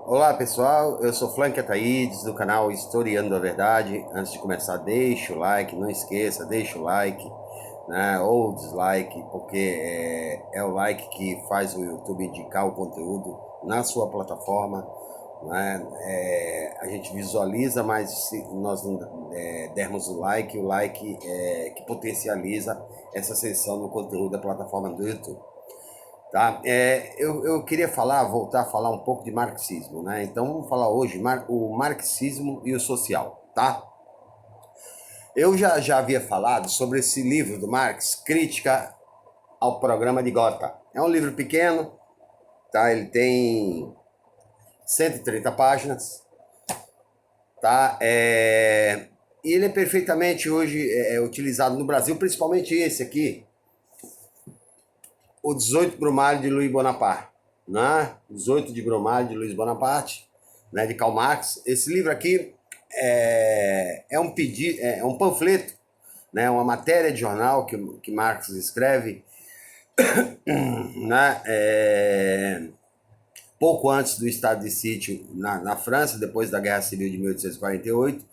Olá pessoal, eu sou Flank Ataídes do canal Historiando a Verdade. Antes de começar, deixa o like, não esqueça, deixa o like, né, ou dislike, porque é o like que faz o YouTube indicar o conteúdo na sua plataforma, né? A gente visualiza, mas se nós não dermos o like que potencializa essa sessão no conteúdo da plataforma do YouTube. Tá? Eu queria voltar a falar um pouco de marxismo, né? Então vamos falar hoje o marxismo e o social, tá? Eu já havia falado sobre esse livro do Marx, Crítica ao Programa de Gotha. É um livro pequeno, tá? Ele tem 130 páginas, tá? E ele é perfeitamente hoje utilizado no Brasil, principalmente esse aqui, o 18 Brumário de Louis Bonaparte, né? 18 de Brumário de Louis Bonaparte, né? De Karl Marx. Esse livro aqui é um panfleto, né? Uma matéria de jornal que Marx escreve, né? Pouco antes do estado de sítio na França, depois da Guerra Civil de 1848,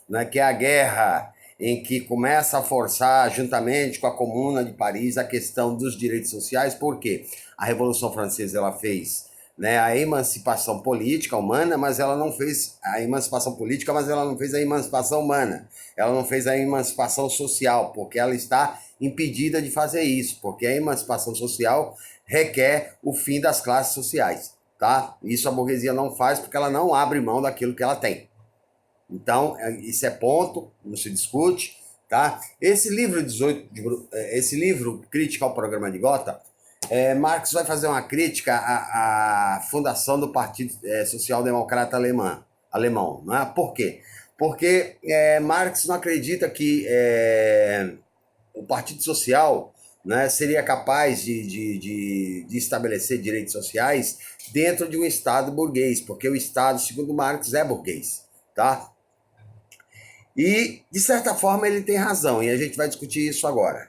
né? Que é a guerra em que começa a forçar, juntamente com a Comuna de Paris, a questão dos direitos sociais. Por quê? A Revolução Francesa ela fez, né, a emancipação política humana, mas ela não fez a emancipação política, mas ela não fez a emancipação humana. Ela não fez a emancipação social, porque ela está impedida de fazer isso, porque a emancipação social requer o fim das classes sociais, tá? Isso a burguesia não faz porque ela não abre mão daquilo que ela tem. Então, isso é ponto, não se discute, tá? Esse livro Crítica ao Programa de Gotha, Marx vai fazer uma crítica à fundação do Partido Social Democrata Alemão, não é? Por quê? Porque Marx não acredita que o Partido Social, né, seria capaz de estabelecer direitos sociais dentro de um Estado burguês, porque o Estado, segundo Marx, é burguês, tá? E, de certa forma, ele tem razão, e a gente vai discutir isso agora.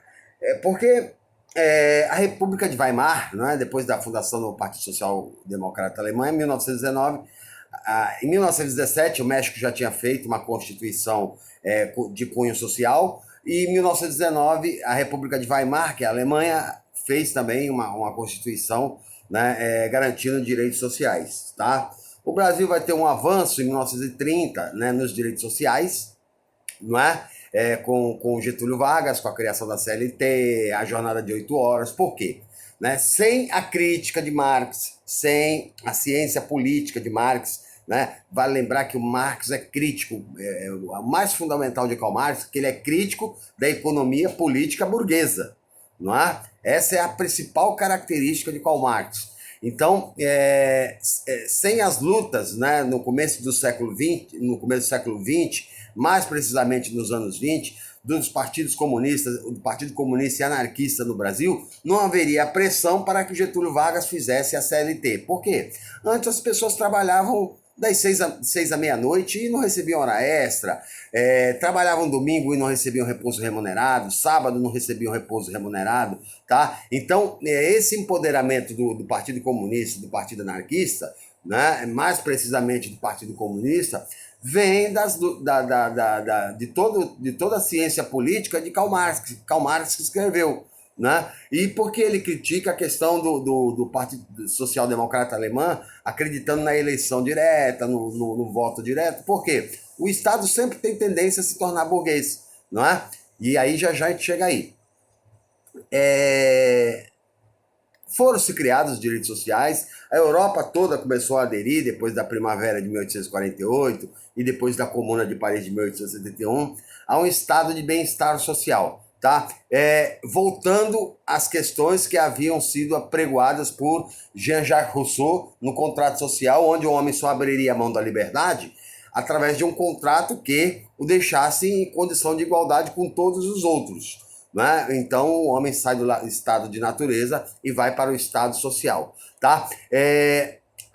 Porque a República de Weimar, né, depois da fundação do Partido Social Democrata Alemão, em 1919, em 1917, o México já tinha feito uma constituição de cunho social, e em 1919, a República de Weimar, que é a Alemanha, fez também uma constituição, né, garantindo direitos sociais. Tá? O Brasil vai ter um avanço em 1930, né, nos direitos sociais, não é? Com Getúlio Vargas, com a criação da CLT, a jornada de 8 horas. Por quê? Né? Sem a crítica de Marx, sem a ciência política de Marx, né? Vale lembrar que o Marx é crítico, o mais fundamental de Karl Marx, que ele é crítico da economia política burguesa, não é? Essa é a principal característica de Karl Marx. Então, sem as lutas, né, no começo do século XX, mais precisamente nos anos 20, dos partidos comunistas, do Partido Comunista e Anarquista no Brasil, não haveria pressão para que Getúlio Vargas fizesse a CLT. Por quê? Antes as pessoas trabalhavam das 6 à meia-noite e não recebiam hora extra, trabalhavam domingo e não recebiam repouso remunerado, sábado não recebiam repouso remunerado, tá? Então, esse empoderamento do Partido Comunista, do Partido Anarquista, né, mais precisamente do Partido Comunista, vem de toda a ciência política de Karl Marx. Karl Marx que escreveu. Né? E porque ele critica a questão do Partido Social Democrata Alemão, acreditando na eleição direta, no voto direto. Por quê? O Estado sempre tem tendência a se tornar burguês. Não é? E aí já a gente chega aí. Foram-se criados os direitos sociais, a Europa toda começou a aderir depois da Primavera de 1848 e depois da Comuna de Paris de 1871 a um estado de bem-estar social, tá? Voltando às questões que haviam sido apregoadas por Jean-Jacques Rousseau no contrato social, onde o homem só abriria a mão da liberdade através de um contrato que o deixasse em condição de igualdade com todos os outros. Né? Então o homem sai do estado de natureza e vai para o estado social. Tá?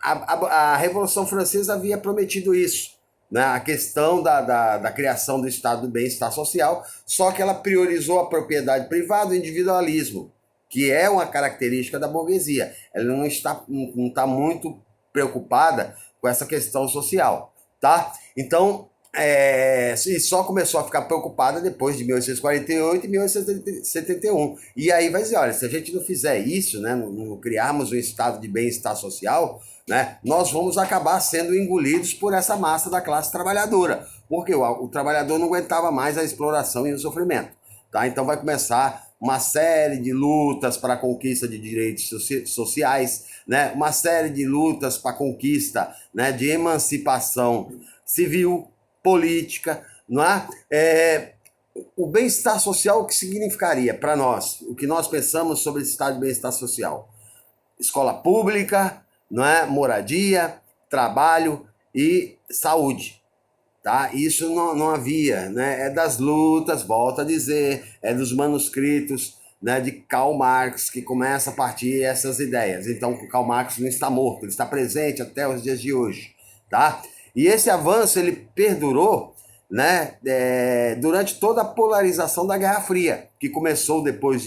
A Revolução Francesa havia prometido isso, né? A questão da criação do estado do bem-estar social, só que ela priorizou a propriedade privada, o individualismo, que é uma característica da burguesia. Ela não está muito preocupada com essa questão social, tá? Então, e só começou a ficar preocupada depois de 1848 e 1871. E aí vai dizer, olha, se a gente não fizer isso, né, não criarmos um estado de bem-estar social, né, nós vamos acabar sendo engolidos por essa massa da classe trabalhadora, porque o trabalhador não aguentava mais a exploração e o sofrimento. Tá? Então vai começar uma série de lutas para a conquista de direitos sociais, né? Uma série de lutas para a conquista, né, de emancipação civil, política, não é? O bem-estar social, o que significaria para nós? O que nós pensamos sobre esse estado de bem-estar social? Escola pública, não é? Moradia, trabalho e saúde. Tá? Isso não havia, né? É das lutas, volto a dizer, é dos manuscritos, né, de Karl Marx que começa a partir essas ideias. Então, Karl Marx não está morto, ele está presente até os dias de hoje. Tá? E esse avanço ele perdurou, né, durante toda a polarização da Guerra Fria, que começou depois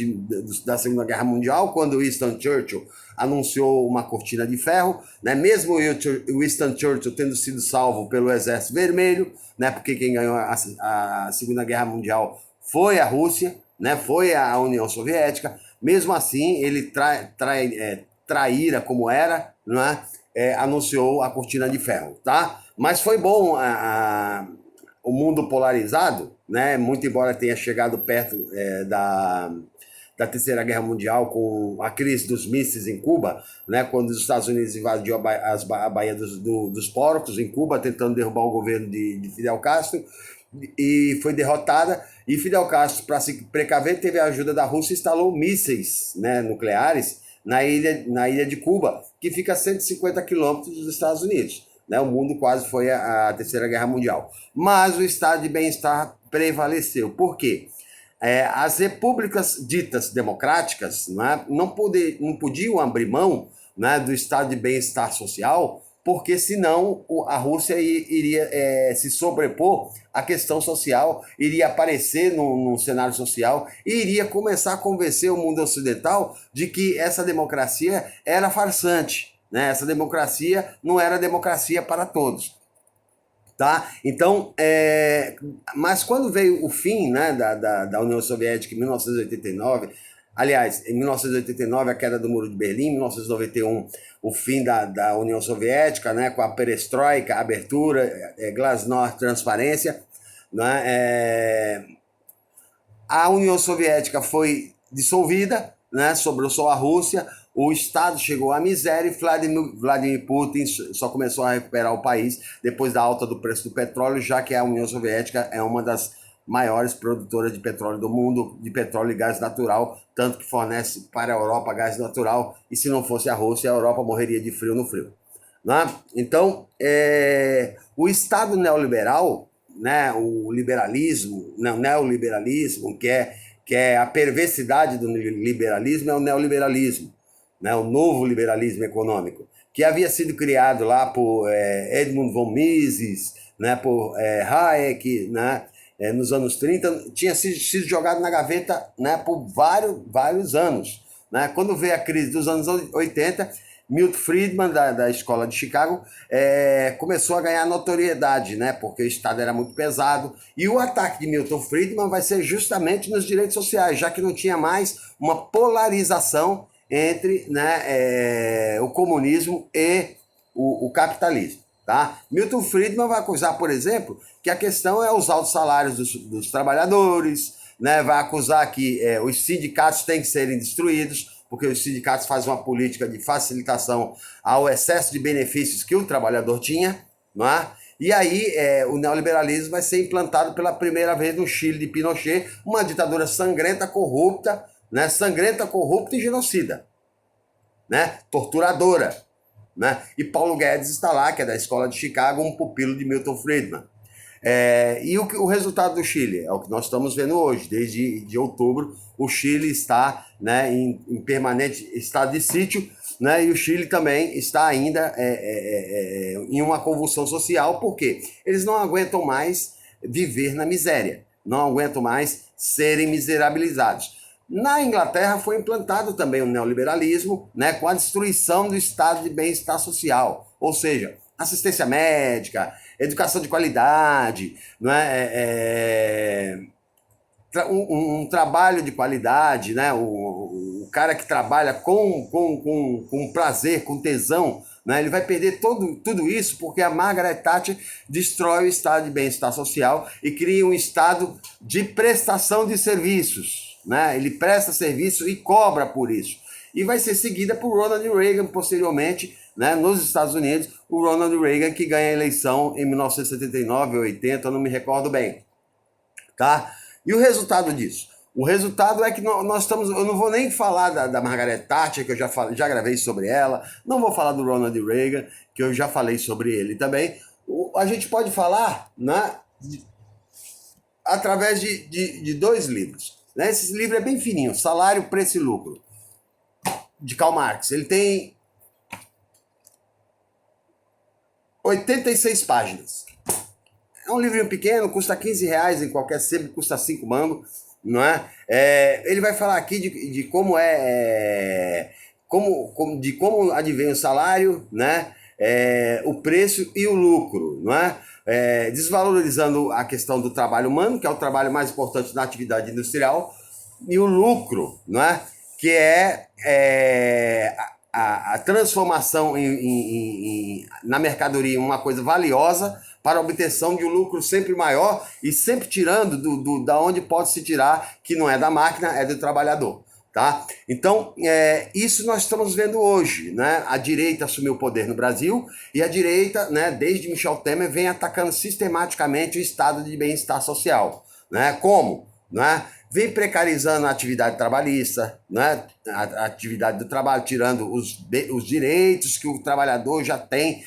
da Segunda Guerra Mundial, quando Winston Churchill anunciou uma cortina de ferro, né, mesmo Winston Churchill tendo sido salvo pelo Exército Vermelho, né, porque quem ganhou a Segunda Guerra Mundial foi a Rússia, né, foi a União Soviética. Mesmo assim, ele traíra como era, né, anunciou a cortina de ferro, tá? Mas foi bom o mundo polarizado, né? Muito embora tenha chegado perto da Terceira Guerra Mundial com a crise dos mísseis em Cuba, né? Quando os Estados Unidos invadiu a Baía dos Porcos em Cuba, tentando derrubar o governo de Fidel Castro, e foi derrotada. E Fidel Castro, para se precaver, teve a ajuda da Rússia e instalou mísseis, né, nucleares na ilha de Cuba, que fica a 150 quilômetros dos Estados Unidos. Né? O mundo quase foi a Terceira Guerra Mundial. Mas o estado de bem-estar prevaleceu. Por quê? As repúblicas ditas democráticas, né, não podiam abrir mão, né, do estado de bem-estar social, porque senão a Rússia iria se sobrepor à questão social, iria aparecer no cenário social e iria começar a convencer o mundo ocidental de que essa democracia era farsante, né? Essa democracia não era democracia para todos. Tá? Então, mas quando veio o fim, né, da União Soviética em 1989, aliás, em 1989 a queda do Muro de Berlim, em 1991 o fim da União Soviética, né, com a perestroika, a abertura, glasnost, transparência, né, a União Soviética foi dissolvida, né, sobrou só a Rússia, o Estado chegou à miséria e Vladimir Putin só começou a recuperar o país depois da alta do preço do petróleo, já que a União Soviética é uma das maiores produtoras de petróleo do mundo, de petróleo e gás natural, tanto que fornece para a Europa gás natural, e se não fosse a Rússia, a Europa morreria de frio no frio. Né? Então, o Estado neoliberal, né, o liberalismo, o neoliberalismo, que é a perversidade do liberalismo, é o neoliberalismo, né, o novo liberalismo econômico, que havia sido criado lá por Edmund von Mises, né, por Hayek, né, nos anos 30, tinha sido jogado na gaveta, né, por vários anos. Né? Quando veio a crise dos anos 80, Milton Friedman, da Escola de Chicago, começou a ganhar notoriedade, né, porque o Estado era muito pesado, e o ataque de Milton Friedman vai ser justamente nos direitos sociais, já que não tinha mais uma polarização entre, né, o comunismo e o capitalismo. Tá? Milton Friedman vai acusar, por exemplo, que a questão é os altos salários dos trabalhadores, né? Vai acusar que os sindicatos têm que serem destruídos, porque os sindicatos fazem uma política de facilitação ao excesso de benefícios que o trabalhador tinha. Não é? E aí o neoliberalismo vai ser implantado pela primeira vez no Chile de Pinochet, uma ditadura sangrenta, corrupta, né? Sangrenta, corrupta e genocida, né? Torturadora. Né? E Paulo Guedes está lá, que é da Escola de Chicago, um pupilo de Milton Friedman. E o resultado do Chile é o que nós estamos vendo hoje. Desde outubro, o Chile está, né, em permanente estado de sítio, né, e o Chile também está ainda em uma convulsão social, porque eles não aguentam mais viver na miséria, não aguentam mais serem miserabilizados. Na Inglaterra foi implantado também o neoliberalismo, né, com a destruição do estado de bem-estar social. ou seja, assistência médica, educação de qualidade, não um trabalho de qualidade, né? O cara que trabalha com prazer, com tesão, né? Ele vai perder tudo isso porque a Margaret Thatcher destrói o estado de bem-estar social e cria um estado de prestação de serviços, né? Ele presta serviço e cobra por isso. E vai ser seguida por Ronald Reagan posteriormente, né, nos Estados Unidos, o Ronald Reagan que ganha a eleição em 1979 ou 80, eu não me recordo bem, tá? E o resultado disso? O resultado é que nós estamos... Eu não vou nem falar da Margaret Thatcher, que eu já gravei sobre ela. Não vou falar do Ronald Reagan, que eu já falei sobre ele também. A gente pode falar, né, através de dois livros. Né? Esse livro é bem fininho, Salário, Preço e Lucro, de Karl Marx. Ele tem 86 páginas. É um livrinho pequeno, custa R$15 em qualquer sebo, custa 5 mangos, não é? Ele vai falar aqui de como como advém o salário, né? O preço e o lucro, não é? Desvalorizando a questão do trabalho humano, que é o trabalho mais importante na atividade industrial, e o lucro, não é? Que a transformação na mercadoria em uma coisa valiosa para a obtenção de um lucro sempre maior e sempre tirando da onde pode se tirar, que não é da máquina, é do trabalhador. Tá? Então, isso nós estamos vendo hoje, né? A direita assumiu o poder no Brasil e a direita, né, desde Michel Temer, vem atacando sistematicamente o estado de bem-estar social. Né? Como? Né? Vem precarizando a atividade trabalhista, né? A atividade do trabalho, tirando os direitos que o trabalhador já tem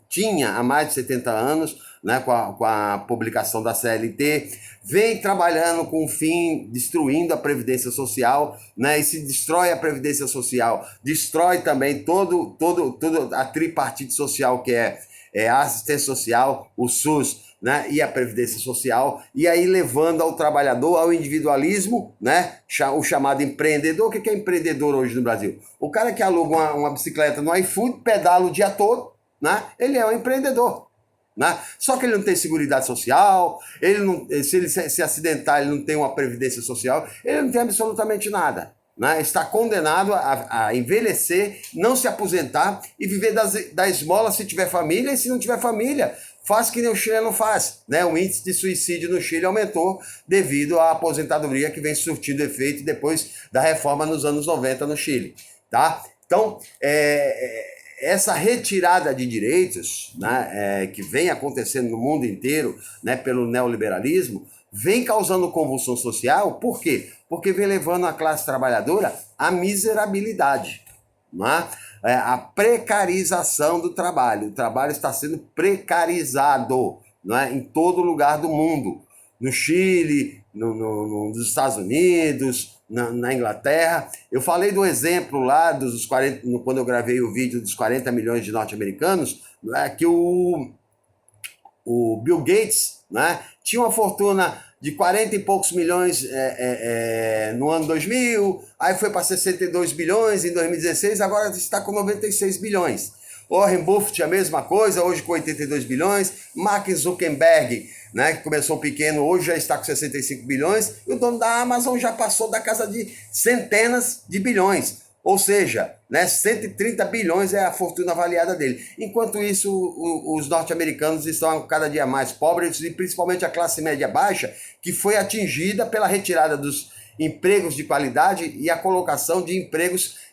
tinha há mais de 70 anos, né? Com a publicação da CLT, vem trabalhando com o fim, destruindo a Previdência Social, né? E se destrói a Previdência Social, destrói também toda a tripartite social que é a assistência social, o SUS, né, e a Previdência Social, e aí levando ao trabalhador, ao individualismo, né, o chamado empreendedor. O que é empreendedor hoje no Brasil? O cara que aluga uma bicicleta no iFood, pedala o dia todo, né, ele é um empreendedor. Né? Só que ele não tem seguridade social, se ele se acidentar, ele não tem uma Previdência Social, ele não tem absolutamente nada. Né? Está condenado a envelhecer, não se aposentar e viver da esmola se tiver família, e se não tiver família, faz que nem o chileno faz. Né? O índice de suicídio no Chile aumentou devido à aposentadoria que vem surtindo efeito depois da reforma nos anos 90 no Chile. Tá? Então, essa retirada de direitos, né, que vem acontecendo no mundo inteiro, né, pelo neoliberalismo, vem causando convulsão social. Por quê? Porque vem levando a classe trabalhadora à miserabilidade. Né? A precarização do trabalho. O trabalho está sendo precarizado, né, em todo lugar do mundo. No Chile, nos Estados Unidos, na Inglaterra. Eu falei do exemplo lá quando eu gravei o vídeo dos 40 milhões de norte-americanos, né, que o Bill Gates, né, tinha uma fortuna de 40 e poucos milhões no ano 2000, aí foi para 62 bilhões em 2016, agora está com 96 bilhões. Warren Buffett a mesma coisa, hoje com 82 bilhões. Mark Zuckerberg, né, que começou pequeno, hoje já está com 65 bilhões. E o dono da Amazon já passou da casa de centenas de bilhões. Ou seja, né, 130 bilhões é a fortuna avaliada dele. Enquanto isso, os norte-americanos estão cada dia mais pobres, e principalmente a classe média baixa, que foi atingida pela retirada dos empregos de qualidade e a colocação de empregos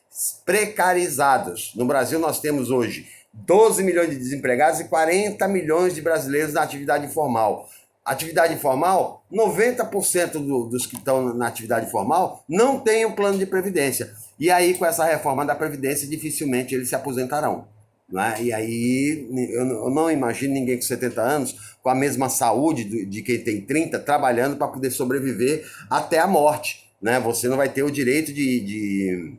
precarizados. No Brasil nós temos hoje 12 milhões de desempregados e 40 milhões de brasileiros na atividade informal. Atividade informal, 90% dos que estão na atividade informal não têm um plano de previdência. E aí, com essa reforma da Previdência, dificilmente eles se aposentarão. Né? E aí, eu não imagino ninguém com 70 anos, com a mesma saúde de quem tem 30, trabalhando para poder sobreviver até a morte. Né? Você não vai ter o direito de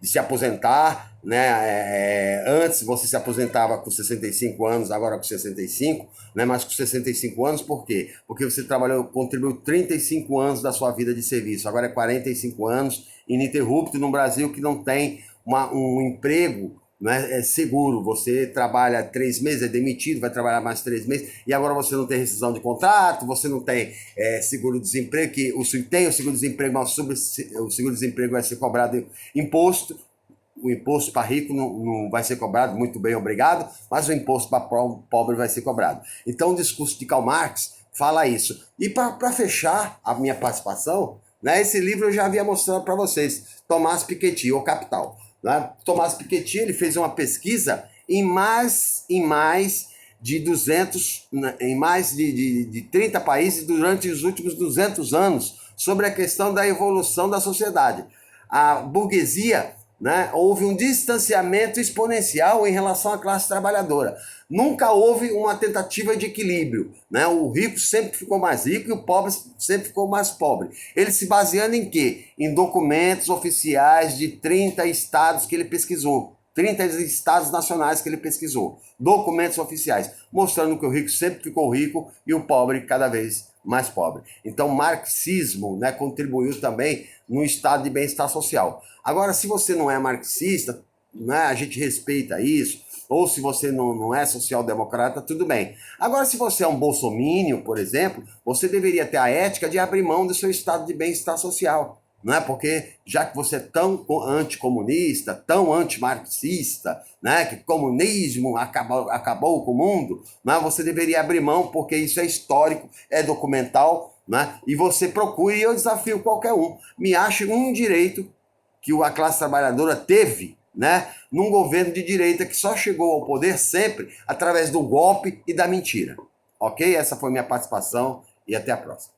se aposentar, né? Antes você se aposentava com 65 anos, agora com 65, né? Mas com 65 anos, por quê? Porque você contribuiu 35 anos da sua vida de serviço, agora é 45 anos, ininterrupto, num Brasil que não tem um emprego não é seguro. Você trabalha 3 meses, é demitido, vai trabalhar mais 3 meses, e agora você não tem rescisão de contrato, você não tem seguro-desemprego, que tem o seguro-desemprego, mas o seguro-desemprego vai ser cobrado imposto. O imposto para rico não vai ser cobrado, muito bem, obrigado, mas o imposto para pobre vai ser cobrado. Então o discurso de Karl Marx fala isso. E para fechar a minha participação, né, esse livro eu já havia mostrado para vocês, Thomas Piketty, O Capital. Né? Thomas Piketty, ele fez uma pesquisa em mais de 200, em mais de 30 países durante os últimos 200 anos sobre a questão da evolução da sociedade. A burguesia, né, houve um distanciamento exponencial em relação à classe trabalhadora. Nunca houve uma tentativa de equilíbrio. Né? O rico sempre ficou mais rico e o pobre sempre ficou mais pobre. Ele se baseando em quê? Em documentos oficiais de 30 estados que ele pesquisou. 30 estados nacionais que ele pesquisou. Documentos oficiais, mostrando que o rico sempre ficou rico e o pobre cada vez mais pobre. Então, o marxismo, né, contribuiu também no estado de bem-estar social. Agora, se você não é marxista, né, a gente respeita isso, ou se você não é social-democrata, tudo bem. Agora, se você é um bolsomínio, por exemplo, você deveria ter a ética de abrir mão do seu estado de bem-estar social. Não é? Porque já que você é tão anticomunista, tão antimarxista, né, que comunismo acabou com o mundo, né, você deveria abrir mão, porque isso é histórico, é documental, né, e você procure, e eu desafio qualquer um, me ache um direito que a classe trabalhadora teve, né, num governo de direita que só chegou ao poder sempre através do golpe e da mentira. Ok? Essa foi minha participação e até a próxima.